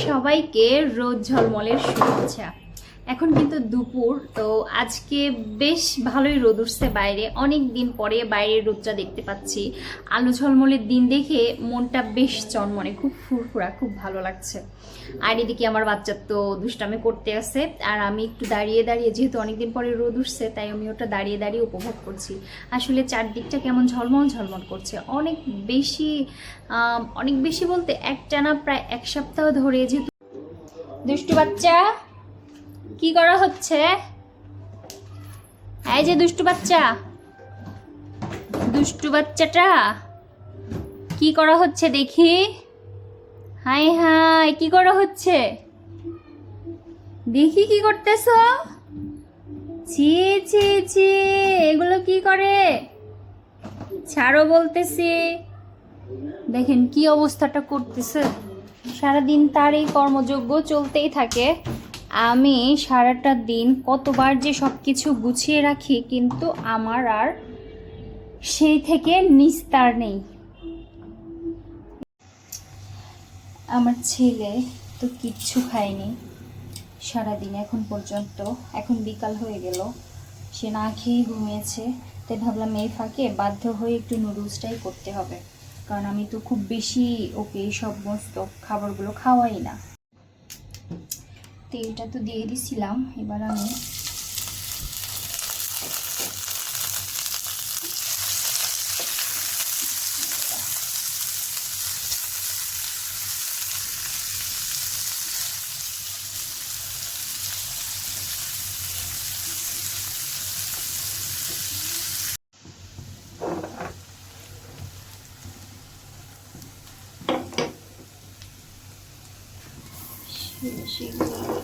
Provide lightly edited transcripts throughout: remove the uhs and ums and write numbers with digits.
সবাইকে রোদ ঝলমলের শুভেচ্ছা। এখন কিন্তু দুপুর, তো আজকে বেশ ভালোই রোদ উঠছে বাইরে। অনেক দিন পরে বাইরের রোদটা দেখতে পাচ্ছি। আলো ঝলমলের দিন দেখে মনটা বেশ চনমনে, খুব ফুরফুরা, খুব ভালো লাগছে। আর এদিকে আমার বাচ্চা তো দুষ্টামি করতে আছে, আর আমি একটু দাঁড়িয়ে দাঁড়িয়ে, যেহেতু অনেকদিন পরে রোদ উঠছে তাই আমি ওটা দাঁড়িয়ে দাঁড়িয়ে উপভোগ করছি। আসলে চারদিকটা কেমন ঝলমল ঝলমল করছে, অনেক বেশি বলতে একটানা প্রায় এক সপ্তাহ ধরে। যেহেতু দুষ্টু বাচ্চা, কি করা হচ্ছে? এই যে দুষ্টু বাচ্চাটা কি করা হচ্ছে দেখি। হাই হাই, কি করা হচ্ছে দেখি, কি করতেছ? ছি ছি ছি, এগুলো কি করে? ছাড়ো বলতেছি। দেখেন কি অবস্থাটা করতেছে। সারাদিন তার এই কর্মযজ্ঞ চলতেই থাকে। আমি সারাটা দিন কতবার যে সব কিছু গুছিয়ে রাখি, কিন্তু আমার আর সেই থেকে নিস্তার নেই। আমার ছেলে তো কিচ্ছু খায়নি সারাদিন এখন পর্যন্ত। এখন বিকাল হয়ে গেল, সে না খেয়েই ঘুমিয়েছে। তাই ভাবলাম এই ফাঁকে বাধ্য হয়ে একটু নুডলসটাই করতে হবে, কারণ আমি তো খুব বেশি ওকে এই সমস্ত খাবারগুলো খাওয়াই না। তেলটা তো দিয়ে দিছিলাম, এবার আমি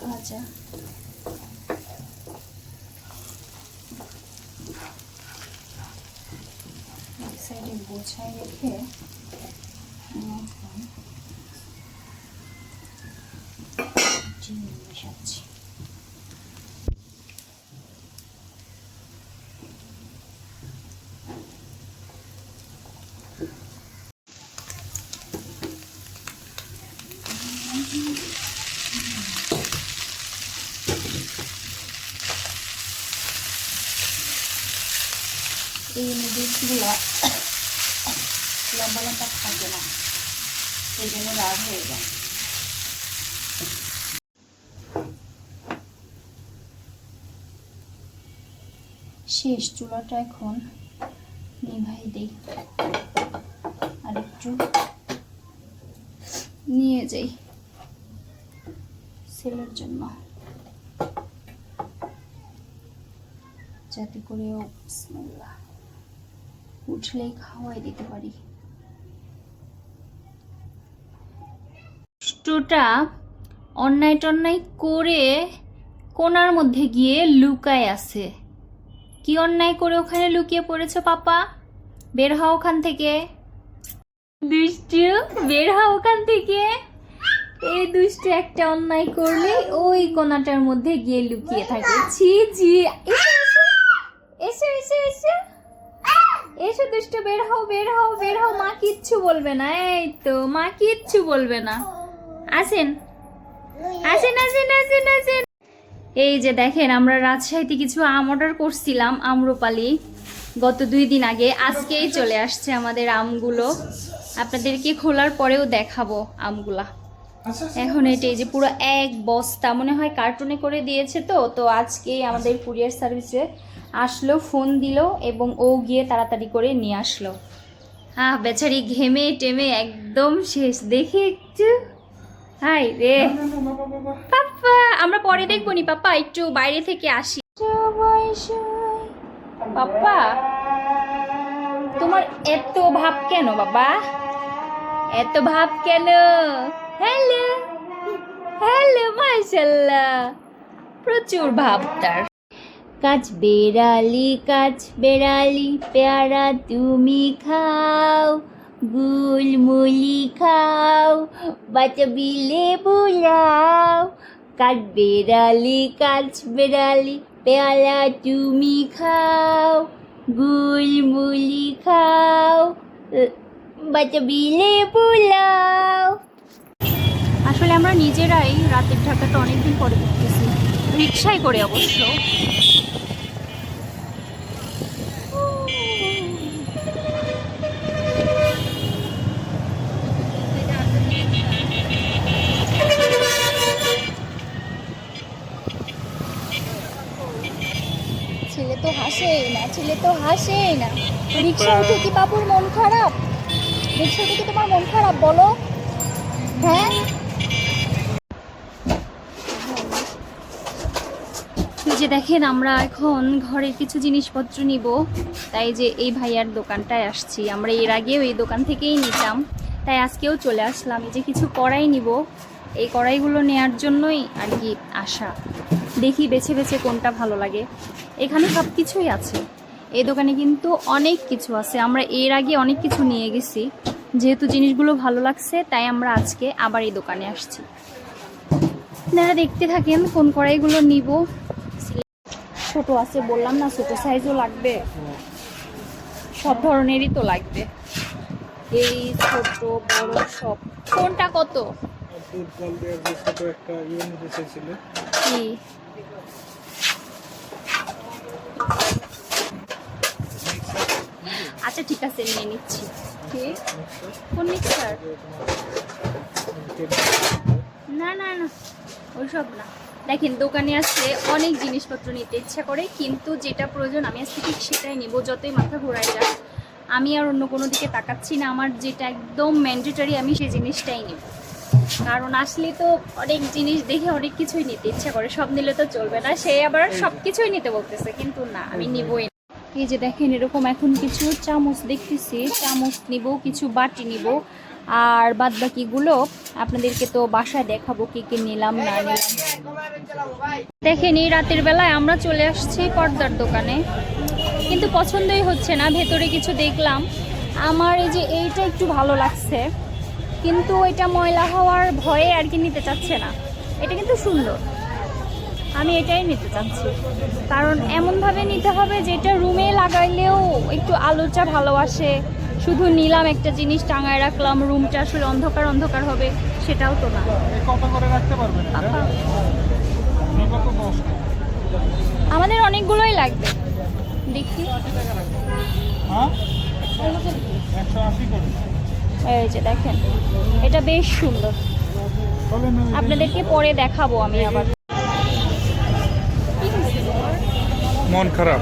ভাজা এক সাইডে গোছায় রেখে চিনি মেশাচ্ছি। এই নুডলসগুলো লম্বা লম্বা থাকে না, এই জন্য রাগ হয়ে যায়। শেষ, চুলাটা এখন নিভাই দেই, আর একটু নিয়ে যাই ছেলের জন্য, যাতে করে ও বিসমিল্লাহ উঠলেই খাওয়াই দিতে পারি। দুষ্টুটা অন্যায় টন্যায় করে কোনার মধ্যে গিয়ে লুকায় আছে। কি অন্যায় করে ওখানে লুকিয়ে পড়েছো পাপা? বের হও ওখান থেকে। দুষ্টু, বের হও ওখান থেকে। এই দুষ্টু একটা অন্যায় করলে ওই কোনাটার মধ্যে গিয়ে লুকিয়ে থাকে। ছি ছি, এসো এসো এসো এসো দুষ্টু, বের হও বের হও বের হও। মা কিচ্ছু বলবে না, এই তো মা কিচ্ছু বলবে না। আসেন আসেন আসেন আসেন আসেন। এই যে দেখেন, আমরা রাজশাহীতে কিছু আম অর্ডার করছিলাম, আম্রপালি, গত 2 দিন আগে। আজকেই চলে আসছে আমাদের আমগুলো। আপনাদেরকে খোলার পরেও দেখাবো আমগুলা। এখন এই যে পুরো এক বস্তা, মনে হয় কার্টুনে করে দিয়েছে। তো আজকেই আমাদের কুরিয়ার সার্ভিসে আসলো, ফোন দিল এবং ও গিয়ে তাড়াতাড়ি করে নিয়ে আসলো। বেচারি ঘেমে টেমে একদম শেষ। দেখে একটু, হাই রে পাপা, আমরা পরে দেখবো নি পাপা, একটু বাইরে থেকে আসি। পাপা, তোমার এত ভাব কেন বাবা? এত ভাব কেন? হ্যালো হ্যালো, মাশাআল্লাহ, প্রচুর ভাব তার। কাজ বেড়ালি পেয়ারা তুমি খাও, গুলমুলি খাও, বাচ্চা বিলে বুলাও। কাজ বেড়ালি পেয়ারা তুমি খাও, গুলমুলি খাও, বাচ্চা বিলে বুলাও। আসলে আমরা নিজেরাই রাতের ঢাকাটা অনেকদিন পরে দেখতেছি, রিক্সায় করে অবশ্য। ছেলে তো হাসেই না, ছেলে তো হাসেই না। রিক্সা উঠে কি বাবুর মন খারাপ? রিক্সা উঠে কি তোমার মন খারাপ বলো? হ্যাঁ, এই যে দেখেন আমরা এখন ঘরের কিছু জিনিসপত্র নিব, তাই যে এই ভাইয়ার দোকানটায় আসছি। আমরা এর আগেও এই দোকান থেকেই নিতাম, তাই আজকেও চলে আসলাম। এই যে কিছু কড়াই নিব, এই কড়াইগুলো নেয়ার জন্যই আর কি আসা। দেখি বেছে বেছে কোনটা ভালো লাগে। এখানে সব কিছুই আছে, এই দোকানে কিন্তু অনেক কিছু আছে। আমরা এর আগে অনেক কিছু নিয়ে গেছি, যেহেতু জিনিসগুলো ভালো লাগছে তাই আমরা আজকে আবার এই দোকানে আসছি। আপনারা দেখতে থাকেন কোন কড়াইগুলো নিব। ছোট আছে বললাম না, ছোট সাইজও লাগবে, সব ধরনেরই তো লাগবে। এই ছোট বড় সব। কোনটা কত? কি আচ্ছা ঠিক আছে, নিয়ে নিচ্ছি। কোন মিক্সার? না না না, ওইসব না। দেখেন দোকানে আসলে অনেক জিনিসপত্র নিতে ইচ্ছা করে, কিন্তু যেটা প্রয়োজন আমি আজকে ঠিক সেটাই নেব, যতই মাথা ঘোরায় যাক। আমি আর অন্য কোনো দিকে তাকাচ্ছি না, আমার যেটা একদম ম্যান্ডেটরি আমি সেই জিনিসটাই নেব। কারণ আসলে তো অনেক জিনিস দেখে অনেক কিছুই নিতে ইচ্ছা করে, সব নিলে তো চলবে না। সে আবার সব কিছুই নিতে বলতেছে, কিন্তু না, আমি নিবই না। এই যে দেখেন এরকম এখন কিছু চামচ দেখতেছি, চামচ নিব, কিছু বাটি নিব, আর বাদ বাকিগুলো আপনাদেরকে তো বাসায় দেখাবো কি কি নিলাম না নিলাম। দেখেন এই রাতের বেলায় আমরা চলে আসছি পর্দার দোকানে, কিন্তু পছন্দই হচ্ছে না। ভেতরে কিছু দেখলাম, আমার এই যে এইটা একটু ভালো লাগছে, কিন্তু এটা ময়লা হওয়ার ভয়ে আর কি নিতে চাচ্ছে না। এটা কিন্তু সুন্দর, আমি এটাই নিতে চাচ্ছি। কারণ এমনভাবে নিতে হবে যেটা রুমে লাগাইলেও একটু আলোটা ভালো আসে। শুধু নিলাম একটা জিনিস টাঙায় রাখলাম, রুমটা আসলে অন্ধকার অন্ধকার হবে, সেটাও তো না। আমাদের অনেকগুলোই লাগবে, দেখি। এই যে দেখেন এটা বেশ সুন্দর, আপনাদেরকে পরে দেখাবো আমি আবার। মন খারাপ।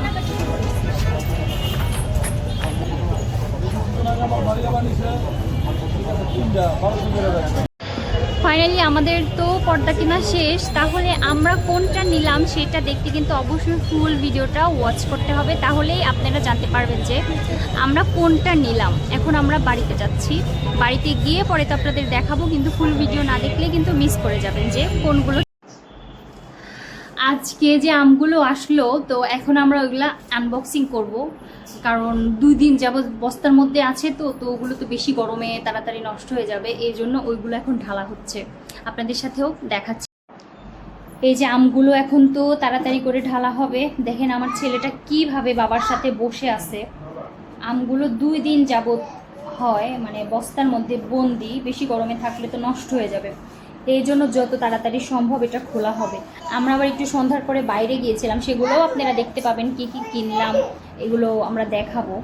ফাইনালি আমাদের তো পর্দা কেনা শেষ। তাহলে আমরা কোনটা নিলাম সেটা দেখতে কিন্তু অবশ্যই ফুল ভিডিওটা ওয়াচ করতে হবে, তাহলেই আপনারা জানতে পারবেন যে আমরা কোনটা নিলাম। এখন আমরা বাড়িতে যাচ্ছি, বাড়িতে গিয়ে পরে তো আপনাদের দেখাবো, কিন্তু ফুল ভিডিও না দেখলে কিন্তু মিস করে যাবেন যে কোনগুলো। আজকে যে আমগুলো আসলো, তো এখন আমরা ওইগুলা আনবক্সিং করব, কারণ 2 দিন যাবত বস্তার মধ্যে আছে, তো ওগুলো তো বেশি গরমে তাড়াতাড়ি নষ্ট হয়ে যাবে, এই জন্য ওইগুলো এখন ঢালা হচ্ছে, আপনাদের সাথেও দেখাচ্ছি। এই যে আমগুলো এখন তো তাড়াতাড়ি করে ঢালা হবে। দেখেন আমার ছেলেটা কিভাবে বাবার সাথে বসে আছে। আমগুলো 2 দিন যাবত হয়, মানে বস্তার মধ্যে বন্দি, বেশি গরমে থাকলে তো নষ্ট হয়ে যাবে, এই জন্য যত তাড়াতাড়ি সম্ভব এটা খোলা হবে। আমরা আবার একটু সন্ধ্যার পরে বাইরে গিয়েছিলাম, সেগুলোও আপনারা দেখতে পাবেন কি কি কিনলাম, এগুলো আমরা দেখাবো।